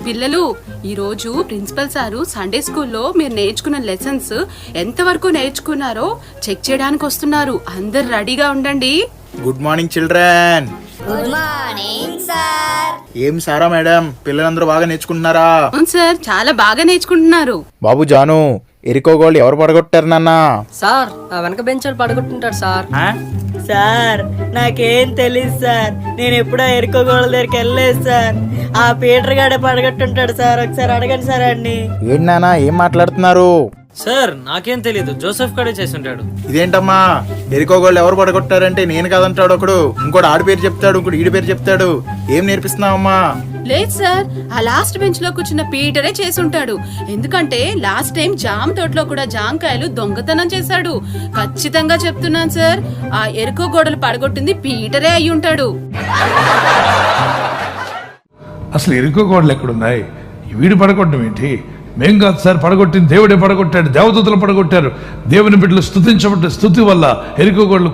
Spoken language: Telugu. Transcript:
పిల్లలు, ఈరోజు ప్రిన్సిపల్ సారు సండే స్కూల్లో మీరు నేర్చుకున్న లెసన్స్ ఎంతవరకు నేర్చుకున్నారో చెక్ చేయడానికి వస్తున్నారు. అందరు రెడీగా ఉండండి. Good morning children. Good morning sir. ఏం సారా మేడం, పిల్లలందరూ బాగా నేర్చుకుంటున్నారా? అవును సార్, చాలా బాగా నేర్చుకుంటున్నారు. బాబు జాను, ఎరుకోగోళ్ళు ఎవరు పడగొట్టారు నాన్న? సార్ ఆ వెనక బెంచర్ పడుకుంటుంటాడు సార్. సార్ నాకేం తెలీదు సార్, నేను ఎప్పుడో ఎరుకోగోళ్ళ దగ్గరికి వెళ్ళలేదు సార్. ఆ పీటర్ గాడే పడగొట్టుంటాడు సార్, ఒకసారి అడగండి సార్ అన్ని. ఏంటి నాన్న ఏం మాట్లాడుతున్నారు? సార్ నాకేం తెలీదు, జోసెఫ్ కడే చేసి ఉంటాడు. ఇదేంటమ్మా, ఎరుకోగోళ్ళు ఎవరు పడగొట్టారంటే నేను కాదంటాడు ఒకడు, ఇంకోటి ఆడి పేరు చెప్తాడు, ఇంకోటి ఈడి పేరు చెప్తాడు. ఏం నేర్పిస్తున్నావమ్మా? లేదు సార్, ఆ లాస్ట్ బెంచ్ లో కూర్చున్న పీటరే చేసుంటాడు. ఎందుకంటే లాస్ట్ టైం జామ తోటలో కూడా జామకాయలు దొంగతనం చేశాడు. ఖచ్చితంగా చెప్తున్నాను సార్, ఆ ఎరుకో గోడలు పడగొట్టింది పీటరే అయి ఉంటాడు. అసలు ఎరుకో గోడలు ఎక్కడున్నాయి? వీడు పడగొట్టడం ఏంటి? మేం కాదు సార్ పడగొట్టింది, దేవుడే పడగొట్టాడు, దేవదూతలు పడగొట్టారు. దేవుని బిడ్డలు స్తుతించబడ్డ స్తుతి వల్ల ఎరుకో గోడలు